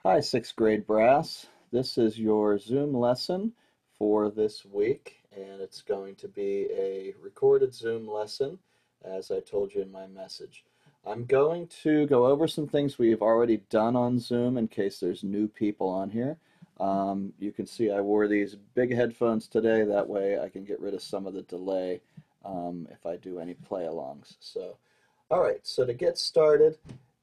Hi, sixth grade brass. This is your Zoom lesson for this week, and it's going to be a recorded Zoom lesson, as I told you in my message. I'm going to go over some things we've already done on Zoom in case there's new people on here. You can see I wore these big headphones today. That way I can get rid of some of the delay if I do any play-alongs. All right, so to get started,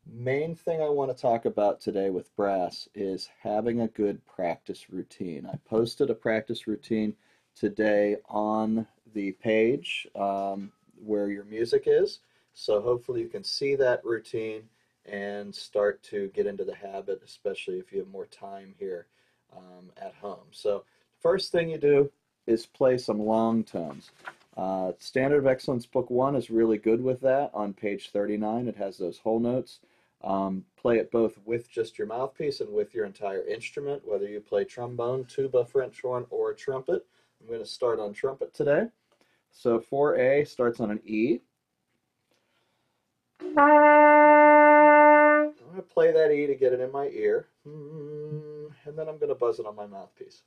main thing I want to talk about today with brass is having a good practice routine. I posted a practice routine today on the page where your music is, so hopefully you can see that routine and start to get into the habit, especially if you have more time here at home. So first thing you do is play some long tones. Standard of Excellence Book 1 is really good with that. On page 39, it has those whole notes. Play it both with just your mouthpiece and with your entire instrument, whether you play trombone, tuba, French horn, or trumpet. I'm going to start on trumpet today. So 4A starts on an E. I'm going to play that E to get it in my ear, and then I'm going to buzz it on my mouthpiece.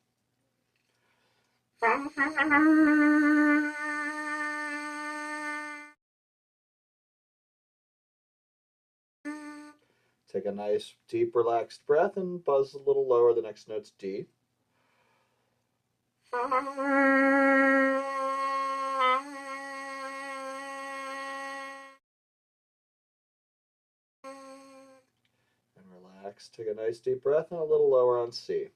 Take a nice, deep, relaxed breath and buzz a little lower. The next note's D. And relax. Take a nice, deep breath and a little lower on C.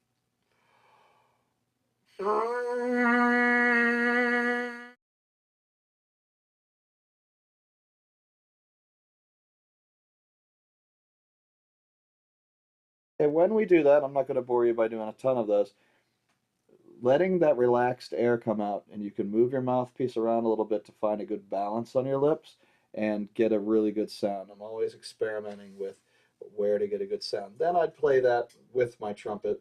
And when we do that, I'm not going to bore you by doing a ton of those, letting that relaxed air come out, and you can move your mouthpiece around a little bit to find a good balance on your lips and get a really good sound. I'm always experimenting with where to get a good sound. Then I'd play that with my trumpet.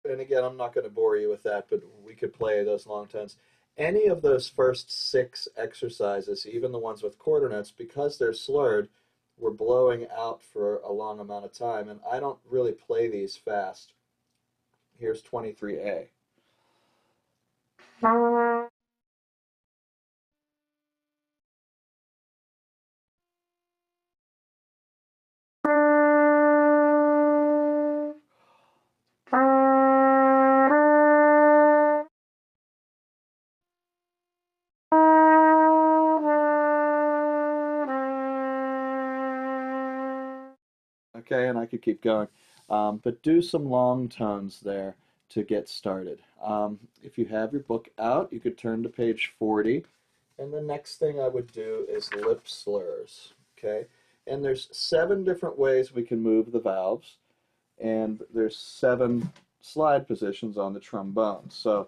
And again, I'm not going to bore you with that, but we could play those long tones. Any of those first 6 exercises, even the ones with quarter notes, because they're slurred, we're blowing out for a long amount of time, and I don't really play these fast. Here's 23A. Okay, and I could keep going. But do some long tones there to get started. If you have your book out, you could turn to page 40. And the next thing I would do is lip slurs. Okay, and there's 7 different ways we can move the valves, and there's 7 slide positions on the trombone. So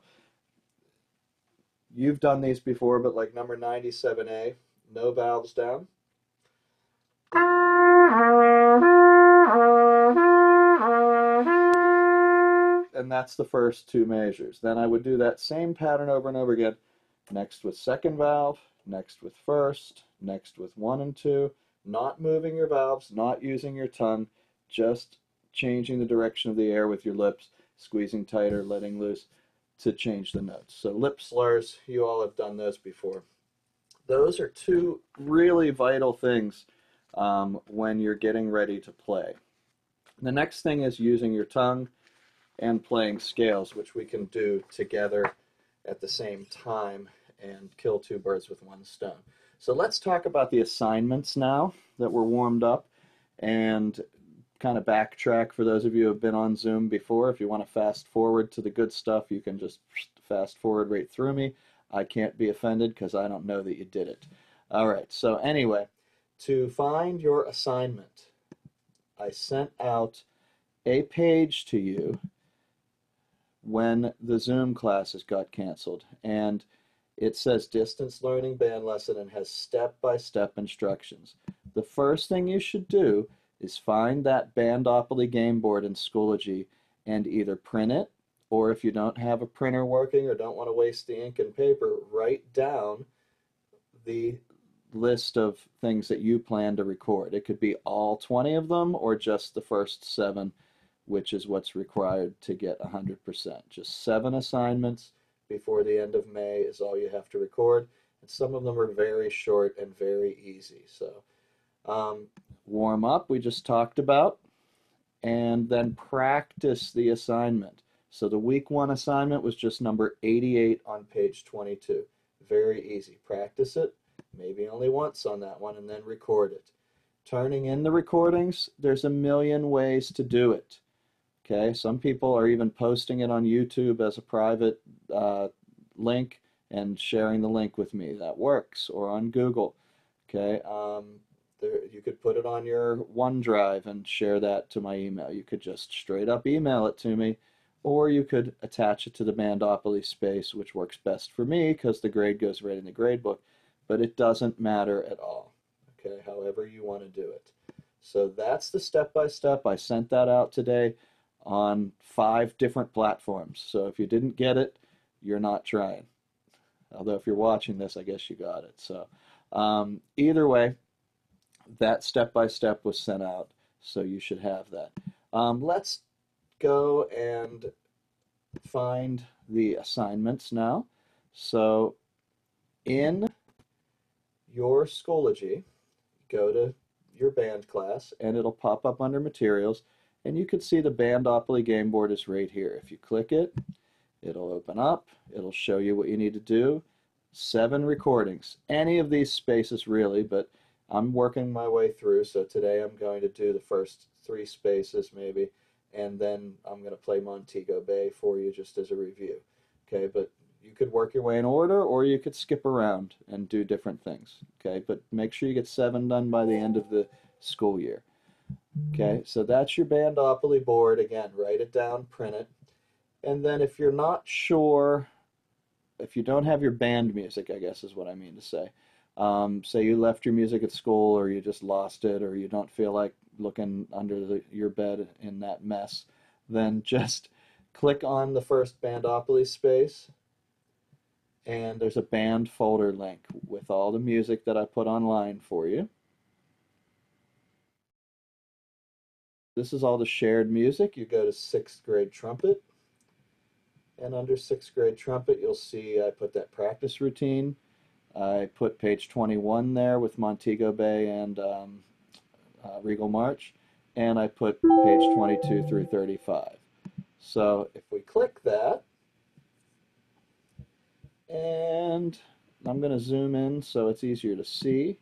you've done these before, but like number 97A, no valves down. And that's the first 2 measures. Then I would do that same pattern over and over again. Next with second valve, next with first, next with 1 and 2, not moving your valves, not using your tongue, just changing the direction of the air with your lips, squeezing tighter, letting loose to change the notes. So lip slurs, you all have done those before. Those are 2 really vital things when you're getting ready to play. The next thing is using your tongue and playing scales, which we can do together at the same time and kill 2 birds with 1 stone. So let's talk about the assignments now that we're warmed up, and kind of backtrack for those of you who have been on Zoom before. If you want to fast forward to the good stuff, you can just fast forward right through me. I can't be offended because I don't know that you did it. All right, so anyway, to find your assignment, I sent out a page to you when the Zoom classes got canceled, and it says distance learning band lesson and has step-by-step instructions. The first thing you should do is find that Bandopoly game board in Schoology and either print it, or if you don't have a printer working or don't want to waste the ink and paper, write down the list of things that you plan to record. It could be all 20 of them or just the first 7, which is what's required to get 100%. Just 7 assignments before the end of May is all you have to record. And some of them are very short and very easy. So warm up, we just talked about, and then practice the assignment. So the week 1 assignment was just number 88 on page 22. Very easy. Practice it, maybe only once on that one, and then record it. Turning in the recordings, there's a million ways to do it. Okay, some people are even posting it on YouTube as a private link and sharing the link with me. That works. Or on Google. Okay, you could put it on your OneDrive and share that to my email. You could just straight up email it to me, or you could attach it to the Bandopoly space, which works best for me because the grade goes right in the grade book, but it doesn't matter at all. Okay, however you want to do it. So that's the step-by-step. I sent that out today on 5 different platforms. So if you didn't get it, you're not trying. Although if you're watching this, I guess you got it. So either way, that step-by-step was sent out, so you should have that. Let's go and find the assignments now. So in your Schoology, go to your band class, and it'll pop up under materials, and you can see the Bandopoly game board is right here. If you click it, it'll open up, it'll show you what you need to do. 7 recordings, any of these spaces really, but I'm working my way through, so today I'm going to do the first 3 spaces maybe, and then I'm going to play Montego Bay for you just as a review. Okay, but you could work your way in order, or you could skip around and do different things. Okay, but make sure you get 7 done by the end of the school year. Okay, so that's your Bandopoly board. Again, write it down, print it, and then if you're not sure, if you don't have your band music, I guess is what I mean to say. Say you left your music at school, or you just lost it, or you don't feel like looking under your bed in that mess, then just click on the first Bandopoly space, and there's a band folder link with all the music that I put online for you. This is all the shared music. You go to 6th grade trumpet, and under 6th grade trumpet you'll see I put that practice routine. I put page 21 there with Montego Bay and Regal March, and I put page 22 through 35. So if we click that, and I'm going to zoom in so it's easier to see,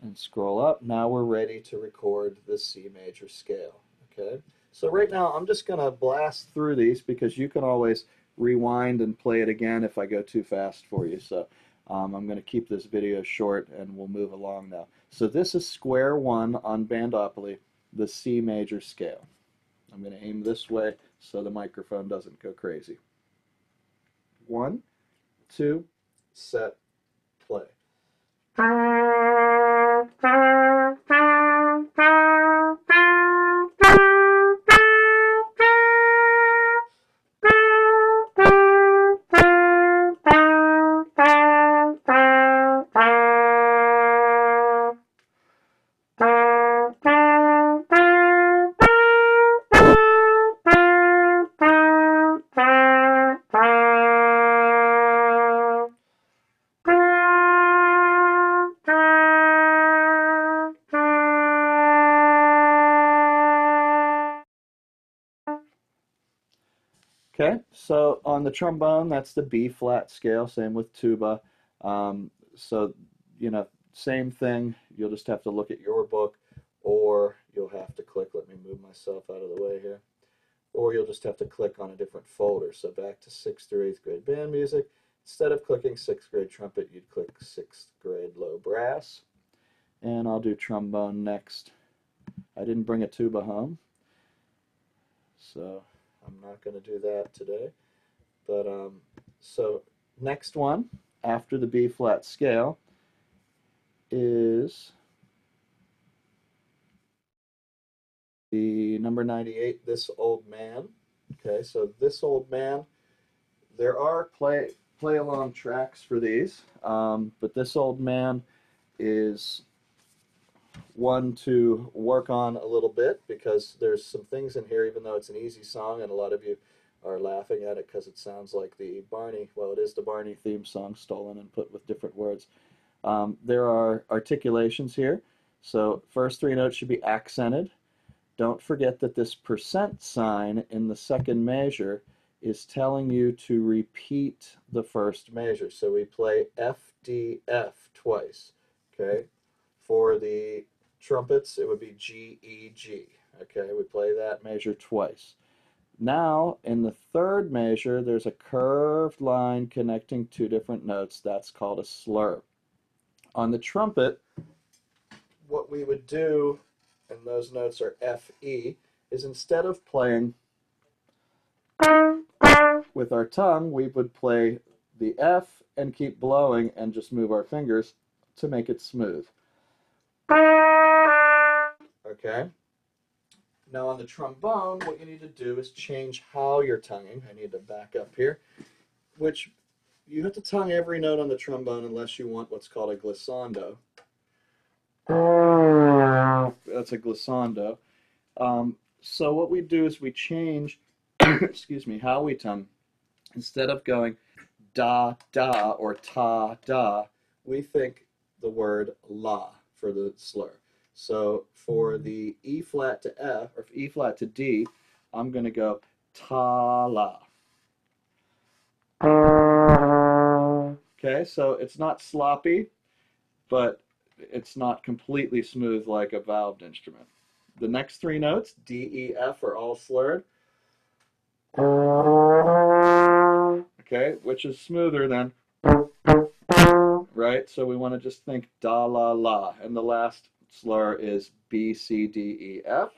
and scroll up, now we're ready to record the C major scale. Okay, so right now I'm just going to blast through these because you can always rewind and play it again if I go too fast for you. So I'm going to keep this video short and we'll move along now. So this is square 1 on Bandopoly, the C major scale. I'm going to aim this way so the microphone doesn't go crazy. 1, 2, set, play. Okay, so on the trombone, that's the B flat scale, same with tuba. So, same thing, you'll just have to look at your book, or you'll have to click, let me move myself out of the way here, or you'll just have to click on a different folder. So back to 6th through 8th grade band music. Instead of clicking 6th grade trumpet, you'd click 6th grade low brass. And I'll do trombone next. I didn't bring a tuba home, so I'm not going to do that today. But so next one after the B flat scale is the number 98, This Old Man. Okay, so This Old Man, there are play along tracks for these, but This Old Man is one to work on a little bit, because there's some things in here, even though it's an easy song, and a lot of you are laughing at it because it sounds like the Barney, well, it is the Barney theme song stolen and put with different words. There are articulations here. So first three notes should be accented. Don't forget that this percent sign in the second measure is telling you to repeat the first measure. So we play F, D, F twice. Okay. For the trumpets, it would be G, E, G. Okay, we play that measure twice. Now, in the third measure, there's a curved line connecting two different notes. That's called a slur. On the trumpet, what we would do, and those notes are F, E, is instead of playing with our tongue, we would play the F and keep blowing and just move our fingers to make it smooth. Okay? Now on the trombone, what you need to do is change how you're tonguing. I need to back up here, which you have to tongue every note on the trombone unless you want what's called a glissando. That's a glissando. So what we do is we change, excuse me, how we tongue. Instead of going da, da, or ta, da, we think the word la for the slur. So for the E flat to F, or E flat to D, I'm going to go ta, la. Okay, so it's not sloppy, but it's not completely smooth like a valved instrument. The next three notes, D, E, F, are all slurred. Okay, which is smoother than, right? So we want to just think da, la, la. And the last slur is B, C, D, E, F.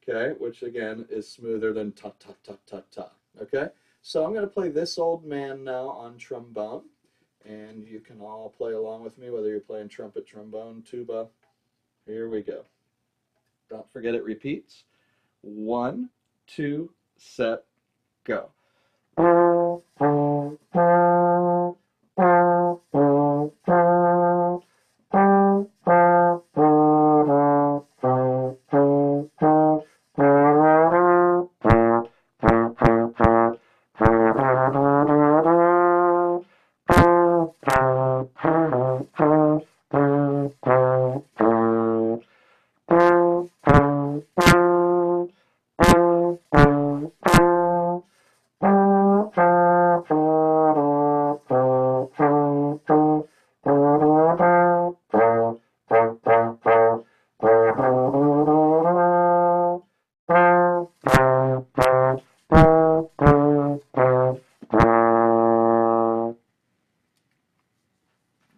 Okay, which again is smoother than ta, ta, ta, ta, ta. Okay, so I'm going to play This Old Man now on trombone. And you can all play along with me, whether you're playing trumpet, trombone, tuba. Here we go. Don't forget it repeats. 1, 2, set, go.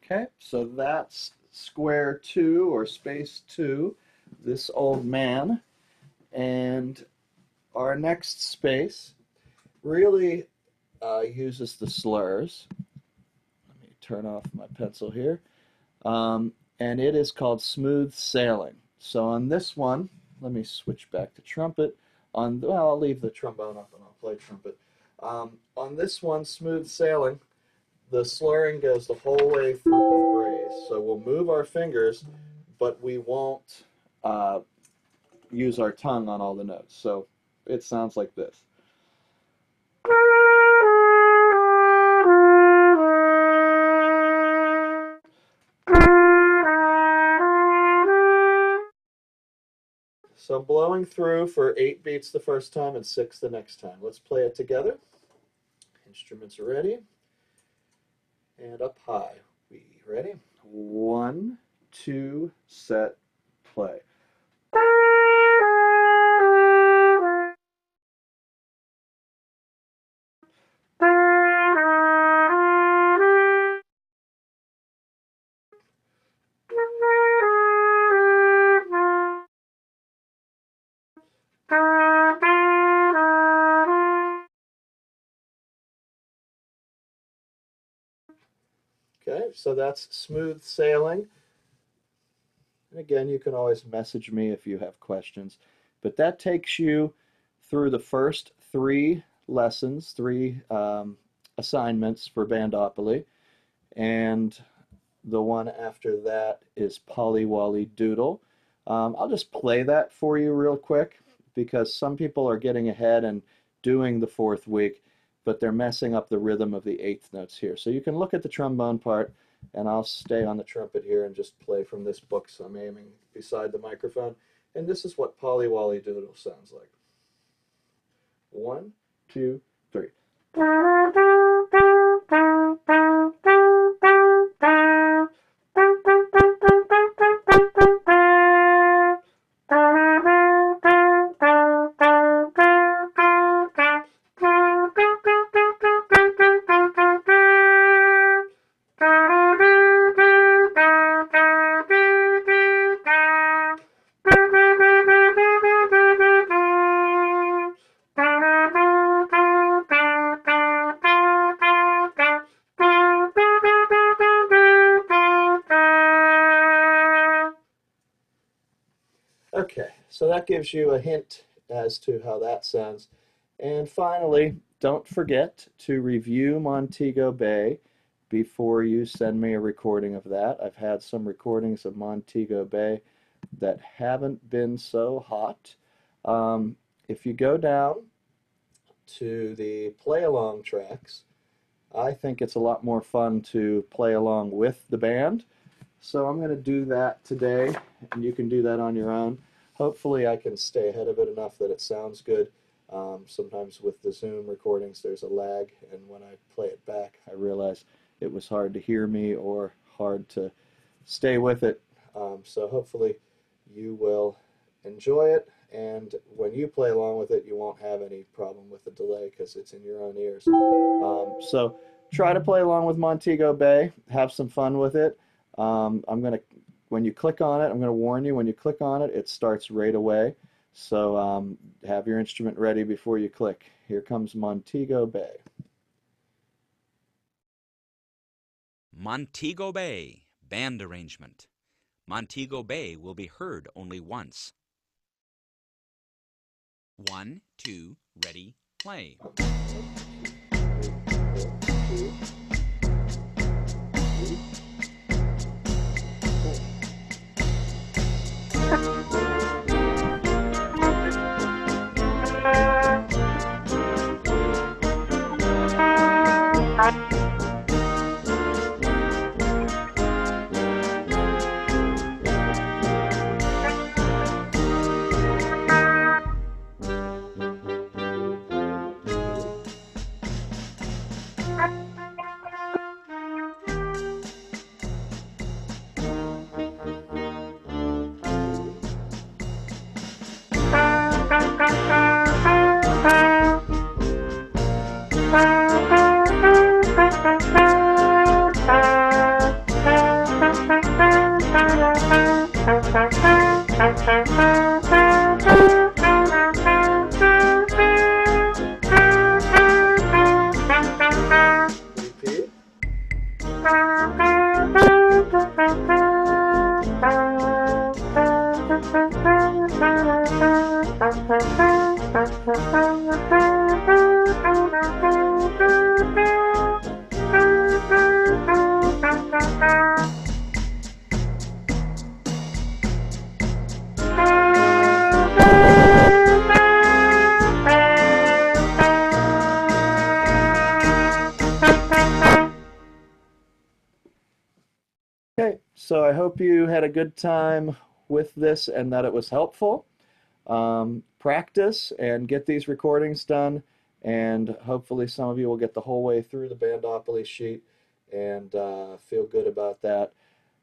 Okay, so that's square 2 or space 2, This Old Man. And our next space really uses the slurs. Let me turn off my pencil here. And it is called Smooth Sailing. So on this one, let me switch back to trumpet. Well, I'll leave the trombone up and I'll play trumpet. On this one, Smooth Sailing, the slurring goes the whole way through the phrase. So we'll move our fingers, but we won't use our tongue on all the notes. So it sounds like this. So blowing through for 8 beats the first time and 6 the next time. Let's play it together. Instruments are ready. And up high. We ready? 1, 2, set, play. Okay, so that's Smooth Sailing. And again, you can always message me if you have questions. But that takes you through the first 3 lessons, 3 assignments for Bandopoly. and the one after that is Polly Wolly Doodle. I'll just play that for you real quick because some people are getting ahead and doing the fourth week, but they're messing up the rhythm of the eighth notes here. So you can look at the trombone part, and I'll stay on the trumpet here and just play from this book, so I'm aiming beside the microphone. And this is what Polly Wolly Doodle sounds like. 1, 2, 3. Okay, so that gives you a hint as to how that sounds. And finally, don't forget to review Montego Bay before you send me a recording of that. I've had some recordings of Montego Bay that haven't been so hot. If you go down to the play-along tracks, I think it's a lot more fun to play along with the band. So I'm going to do that today, and you can do that on your own. Hopefully I can stay ahead of it enough that it sounds good. Sometimes with the Zoom recordings there's a lag, and when I play it back I realize it was hard to hear me or hard to stay with it. So hopefully you will enjoy it, and when you play along with it you won't have any problem with the delay because it's in your own ears. So try to play along with Montego Bay, have some fun with it. When you click on it, I'm going to warn you, when you click on it, it starts right away. So have your instrument ready before you click. Here comes Montego Bay. Montego Bay, band arrangement. Montego Bay will be heard only once. 1, 2, ready, play. 1, 2, 3. Okay, so I hope you had a good time with this and that it was helpful. Practice and get these recordings done, and hopefully some of you will get the whole way through the Bandopoly sheet and feel good about that.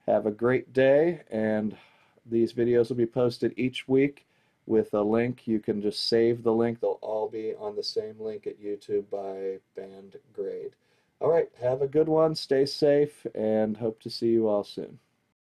Have a great day, and these videos will be posted each week with a link. You can just save the link. They'll all be on the same link at YouTube by band grade. All right, have a good one, stay safe, and hope to see you all soon.